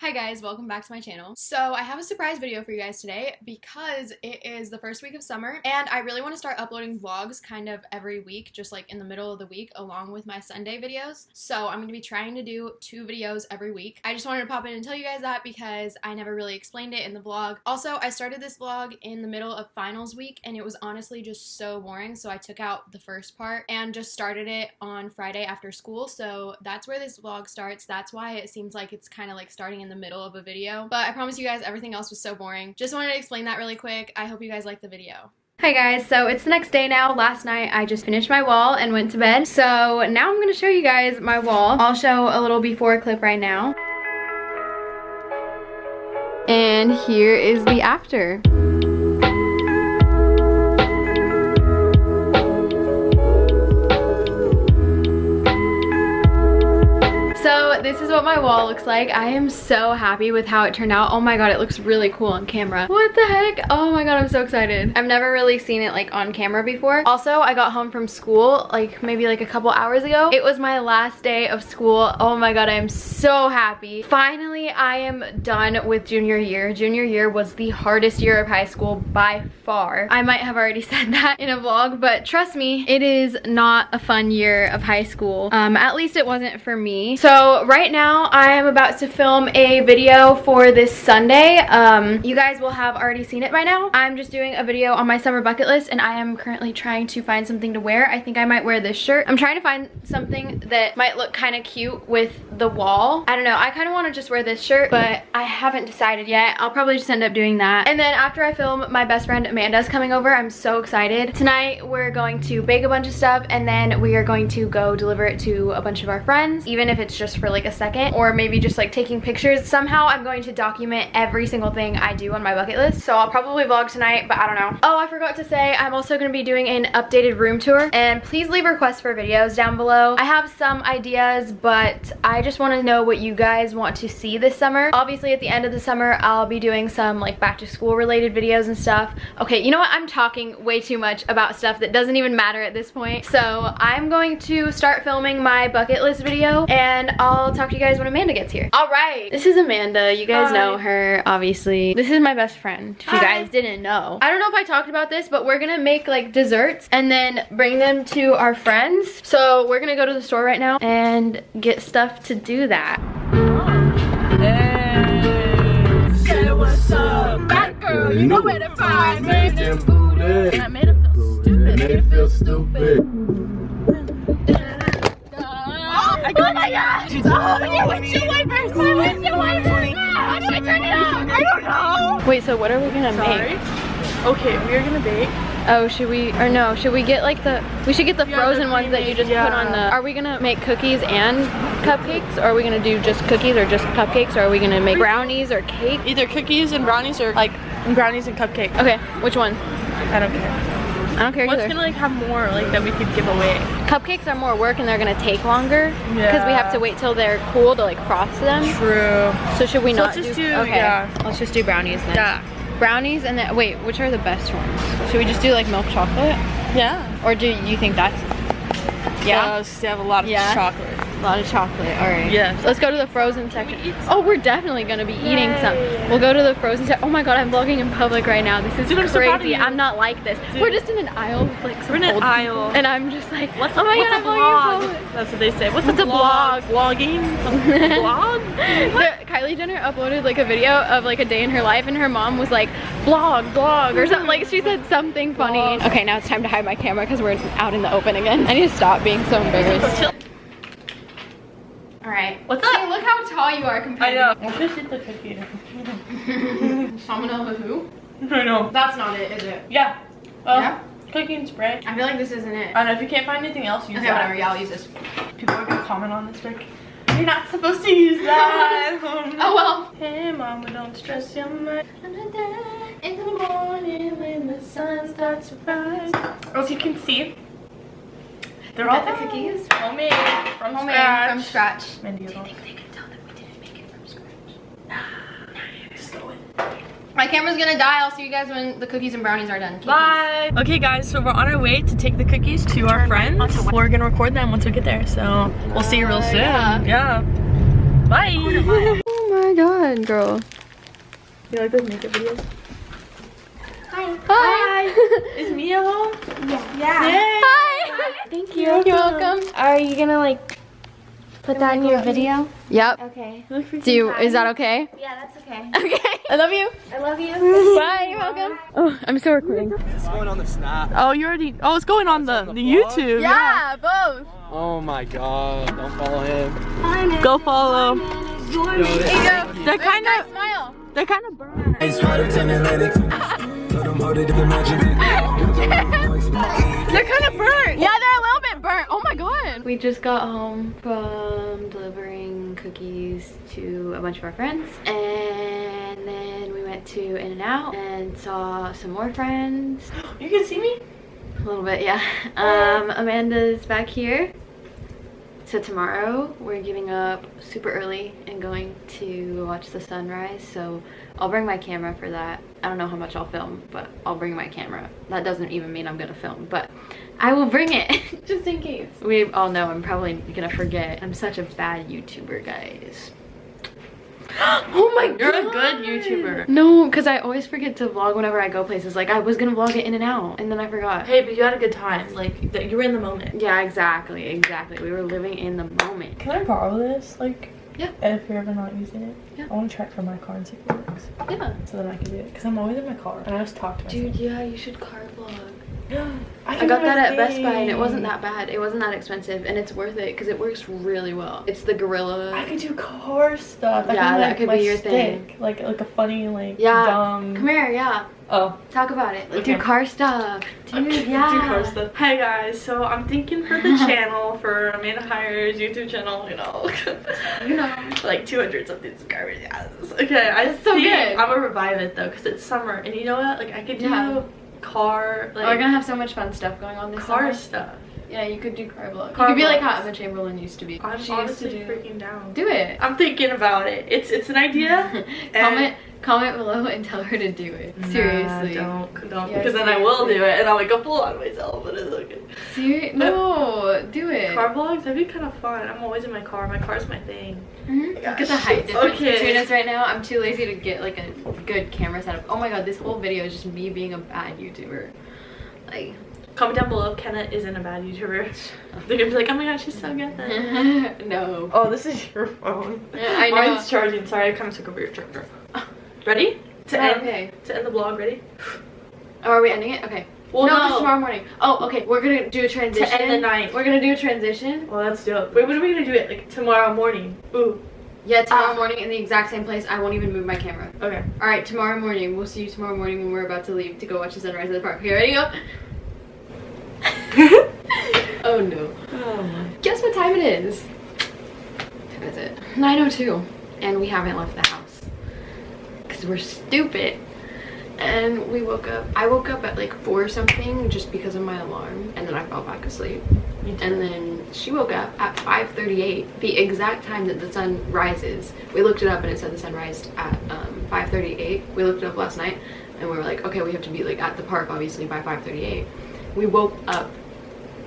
Hi guys, welcome back to my channel. So I have a surprise video for you guys today because it is the first week of summer and I really want to start uploading vlogs kind of every week, just like in the middle of the week along with my Sunday videos. So I'm going to be trying to do 2 videos every week. I just wanted to pop in and tell you guys that because I never really explained it in the vlog. Also, I started this vlog in the middle of finals week and it was honestly just so boring, so I took out the first part and just started it on Friday after school. So that's where this vlog starts. That's why it seems like it's kind of like starting in the middle of a video, but I promise you guys everything else was so boring. Just wanted to explain that really quick. I hope you guys like the video. Hi guys, so it's the next day now. Last night I just finished my wall and went to bed, so now I'm going to show you guys my wall. I'll show a little before clip right now, and here is the after. So this is what my wall looks like. I am so happy with how it turned out. Oh my god, it looks really cool on camera. What the heck? Oh my god, I'm so excited. I've never really seen it like on camera before. Also, I got home from school like maybe like a couple hours ago. It was my last day of school. Oh my god, I am so happy. Finally, I am done with junior year. Junior year was the hardest year of high school by far. I might have already said that in a vlog, but trust me, it is not a fun year of high school. At least it wasn't for me. So right now I am about to film a video for this Sunday. You guys will have already seen it by now. I'm just doing a video on my summer bucket list and I am currently trying to find something to wear. I think I might wear this shirt. I'm trying to find something that might look kind of cute with the wall. I don't know, I kind of want to just wear this shirt, but I haven't decided yet. I'll probably just end up doing that. And then after I film, my best friend Amanda's coming over. I'm so excited. Tonight we're going to bake a bunch of stuff and then we are going to go deliver it to a bunch of our friends, even if it's just for like a second, or maybe just like taking pictures. Somehow I'm going to document every single thing I do on my bucket list, so I'll probably vlog tonight, but I don't know. Oh, I forgot to say, I'm also going to be doing an updated room tour, and please leave requests for videos down below. I have some ideas, but I just want to know what you guys want to see this summer. Obviously at the end of the summer I'll be doing some like back to school related videos and stuff. Okay, you know what, I'm talking way too much about stuff that doesn't even matter at this point, so I'm going to start filming my bucket list video and I'll talk to you guys when Amanda gets here. All right, this is Amanda. You guys know her, obviously. This is my best friend, if you guys didn't know. I don't know if I talked about this, but we're gonna make like desserts and then bring them to our friends. So we're gonna go to the store right now and get stuff to do that. Hey, say what's up, bad girl, you know where to find me. And I made it feel stupid. Oh my god! My windshield wipers! My windshield wipers! How do I turn it off? I don't know! Wait, so what are we gonna make? Okay, we are gonna bake. Oh, should we, or no, should we get like we should get the frozen ones that you just put on the, are we gonna make cookies and cupcakes? Or are we gonna do just cookies or just cupcakes? Or are we gonna make brownies or cake? Either cookies and brownies or like brownies and cupcakes. Okay, which one? I don't care. I don't care either. What's gonna like have more like that we could give away? Cupcakes are more work and they're gonna take longer because we have to wait till they're cool to like frost them. True. So should we not let's just do? Okay, let's just do brownies then. Yeah. Brownies and then wait, which are the best ones? Should we just do like milk chocolate? Yeah. Or do you think that's? Yeah. They have a lot of chocolate. A lot of chocolate. All right. Yes. Let's go to the frozen section. Oh, we're definitely gonna be eating some. We'll go to the frozen section. Oh my god, I'm vlogging in public right now. This is crazy. I'm not like this. Dude. We're just in an aisle with like some We're in an aisle. And I'm just like, oh my god, I'm vlogging in public. That's what they say. What's a vlog? Vlogging? Vlog? Kylie Jenner uploaded like a video of like a day in her life and her mom was like, vlog or something. Like she said something funny. Okay, now it's time to hide my camera because we're out in the open again. I need to stop being so embarrassed. Alright. What's up? See, look how tall you are compared to me. Let's just eat the cookie. Salmonella who? I know. That's not it, is it? Yeah. Well, yeah? Cookie and spray. I feel like this isn't it. I don't know, if you can't find anything else, use that. Whatever, yeah, I'll use this. People are gonna comment on this like, you're not supposed to use that. Oh well. Hey mama, don't stress your mind. In the morning when the sun starts to rise. As you can see, they're all the cookies. Homemade from scratch. From scratch. Mindy, do you think they can tell that we didn't make it from scratch? Nah. Just go with it. My camera's gonna die. I'll see you guys when the cookies and brownies are done. Bye. Okay guys, so we're on our way to take the cookies to our friends. We're gonna record them once we get there, so we'll see you real soon. Yeah. Bye. Oh my god, girl. You like those makeup videos? Hi. Hi. Is Mia home? Yeah. Yay. Hi. Thank you. You're welcome. Are you gonna like put that in your video? Yep. Okay. Is that okay? Yeah, that's okay. Okay. I love you. I love you. Bye. You're welcome. Oh, I'm still recording. It's going on the Snap. Oh, you already. Oh, it's going on the YouTube. Yeah, both. Oh my god, don't follow him. Go follow. There you go. They're kind of. Smile. They're kind of burnt. They're kind of burnt. Yeah, they're a little bit burnt. Oh my god. We just got home from delivering cookies to a bunch of our friends. And then we went to In-N-Out and saw some more friends. You can see me? A little bit, yeah. Amanda's back here. So tomorrow we're getting up super early and going to watch the sunrise. So I'll bring my camera for that. I don't know how much I'll film, but I'll bring my camera. That doesn't even mean I'm gonna film, but I will bring it just in case. We all know I'm probably gonna forget. I'm such a bad YouTuber, guys. Oh my god. You're a good YouTuber. No, because I always forget to vlog whenever I go places. Like I was gonna vlog it In-N-Out and then I forgot. Hey, but you had a good time. Like, that you were in the moment. Yeah, exactly. We were living in the moment. Can I borrow this? Like, yeah. If you're ever not using it? Yeah. I want to check for my car and see if it works. Yeah. So then I can do it. Because I'm always in my car. And I just talk to myself. Dude, yeah, you should car vlog. I got that at Best Buy and it wasn't that bad. It wasn't that expensive and it's worth it because it works really well. It's the Gorilla. I could do car stuff. Yeah, that could my be your stick. thing. Like a funny, like, Yeah. dumb. Come here, yeah. Oh. Talk about it. Like, Okay. do car stuff. Dude, Okay, yeah. do car stuff. Hi guys, so I'm thinking for the channel, for Amanda Hires YouTube channel, you know. Like 200 something subscribers, yes. Okay, I so think good. I'm gonna revive it though, because it's summer. And you know what? Like, I could do car, like, We're gonna have so much fun stuff going on this car summer. stuff. Yeah, you could do car vlog. Car you could be like vlogs. how Emma Chamberlain used to be. I'm She honestly used to freaking down. do it. I'm thinking about it. It's an idea. Comment below and tell her to do it. Seriously. Don't. Yeah, Because then I will do it, and I'll like go full on myself, but it's okay. No, do it. Car vlogs, that'd be kind of fun. I'm always in my car. My car's my thing. Look at the height difference Okay. between us right now. I'm too lazy to get like a good camera setup. Oh my god, this whole video is just me being a bad YouTuber. Like, comment down below if Kenna isn't a bad YouTuber. They're gonna be like, oh my god, she's so good. no. Oh, this is your phone. Yeah, I know. Mine's charging. Sorry, I kind of took over your charger. Ready? To end the vlog. Ready? Oh, are we ending it? Okay. Well, no, no. it's tomorrow morning. Oh, okay. We're gonna do a transition. To end the night. We're gonna do a transition. Well, that's dope. Wait, when are we gonna do it? Like tomorrow morning? Ooh. Yeah, tomorrow morning in the exact same place. I won't even move my camera. Okay. All right, tomorrow morning. We'll see you tomorrow morning when we're about to leave to go watch the sunrise at the park. Okay, ready? Go. Oh no. Oh my. Guess what time it is? What time is it? 9:02, and we haven't left the house because we're stupid. And we woke up. I woke up at like 4 something just because of my alarm, and then I fell back asleep. And then she woke up at 5:38, the exact time that the sun rises. We looked it up and it said the sun rised at 5:38. We looked it up last night and we were like, okay, we have to be like at the park obviously by 5:38. We woke up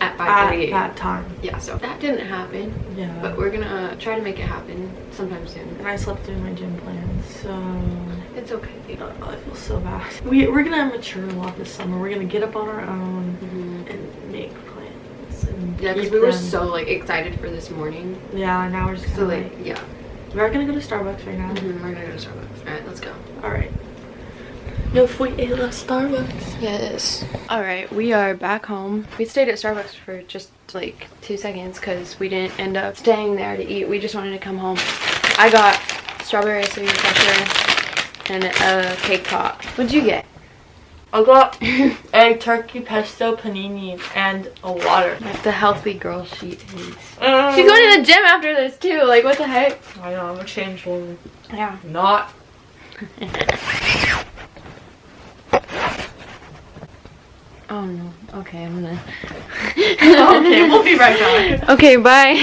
at 5:38. At that time. Yeah, so that didn't happen. Yeah. But we're gonna try to make it happen sometime soon. And I slept through my gym plans, so It's okay. I feel so bad. We're gonna mature a lot this summer. We're gonna get up on our own and make plans. And Yeah, because keep we were them. so like excited for this morning. Yeah, now we're just So kinda like, yeah. we're gonna go to Starbucks right now. We're gonna go to Starbucks. Alright, let's go. Alright. Yo, fui a la Starbucks. Yes. Alright, we are back home. We stayed at Starbucks for just like 2 seconds because we didn't end up staying there to eat. We just wanted to come home. I got strawberry acai pressure and a cake pop. What'd you get? I got egg turkey pesto panini and a water. Like the healthy girl she is. She's going to the gym after this too. Like what the heck? I know, I'm a changed woman. Yeah. Not. Oh no. Okay, I'm gonna. Okay, we'll be right back. Okay, bye.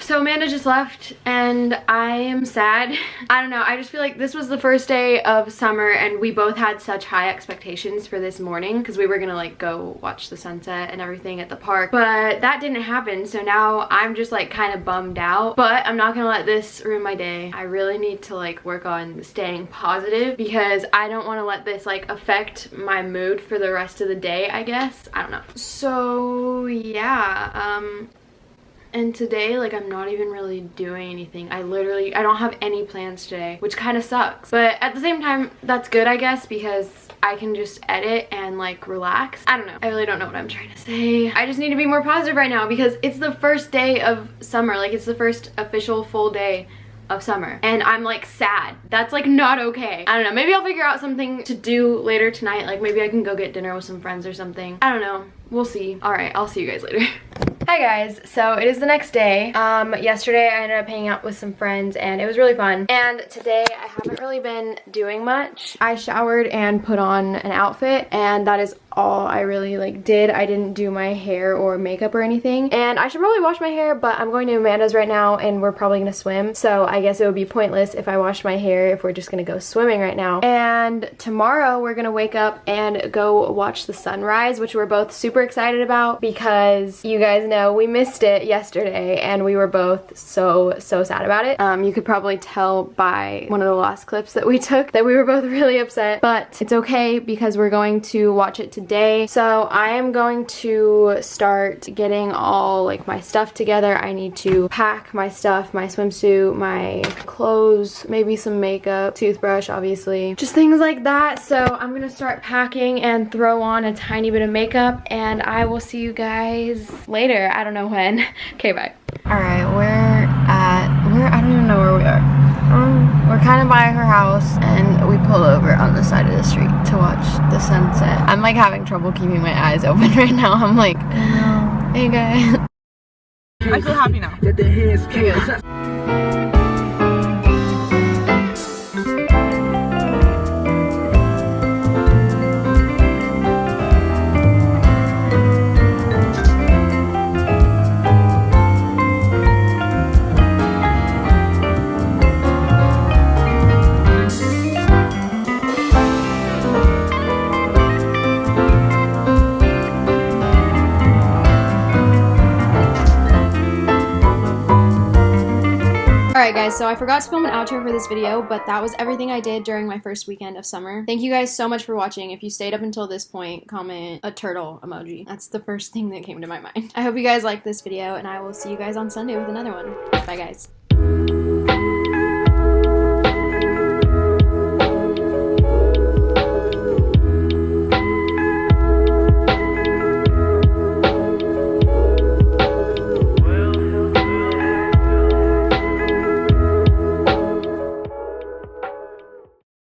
So Amanda just left and I am sad. I don't know, I just feel like this was the first day of summer and we both had such high expectations for this morning because we were gonna like go watch the sunset and everything at the park, but that didn't happen. So now I'm just like kind of bummed out, but I'm not gonna let this ruin my day. I really need to like work on staying positive because I don't want to let this like affect my mood for the rest of the day, I guess. I don't know. So yeah, and today, like, I'm not even really doing anything. I don't have any plans today, which kind of sucks. But at the same time, that's good, I guess, because I can just edit and, like, relax. I don't know. I really don't know what I'm trying to say. I just need to be more positive right now because it's the first day of summer. Like, it's the first official full day of summer. And I'm, like, sad. That's, like, not okay. I don't know. Maybe I'll figure out something to do later tonight. Like, maybe I can go get dinner with some friends or something. I don't know. We'll see. All right, I'll see you guys later. Hi guys, so it is the next day. Yesterday I ended up hanging out with some friends and it was really fun. And today I haven't really been doing much. I showered and put on an outfit and that is all I really like did. I didn't do my hair or makeup or anything. And I should probably wash my hair, but I'm going to Amanda's right now and we're probably gonna swim. So I guess it would be pointless if I washed my hair if we're just gonna go swimming right now. And tomorrow we're gonna wake up and go watch the sunrise, which we're both super excited about because you guys know we missed it yesterday and we were both so sad about it. You could probably tell by one of the last clips that we took that we were both really upset, but it's okay because we're going to watch it today. So I am going to start getting all like my stuff together. I need to pack my stuff, my swimsuit, my clothes, maybe some makeup, toothbrush obviously, just things like that. So I'm gonna start packing and throw on a tiny bit of makeup and I will see you guys later. I don't know when. Okay, bye. All right, I don't even know where we are. We're kind of by her house and we pulled over on the side of the street to watch the sunset. I'm like having trouble keeping my eyes open right now. I'm like, hey guys. I feel happy now. Alright guys, so I forgot to film an outro for this video, but that was everything I did during my first weekend of summer. Thank you guys so much for watching. If you stayed up until this point, comment a turtle emoji. That's the first thing that came to my mind. I hope you guys liked this video, and I will see you guys on Sunday with another one. Bye guys.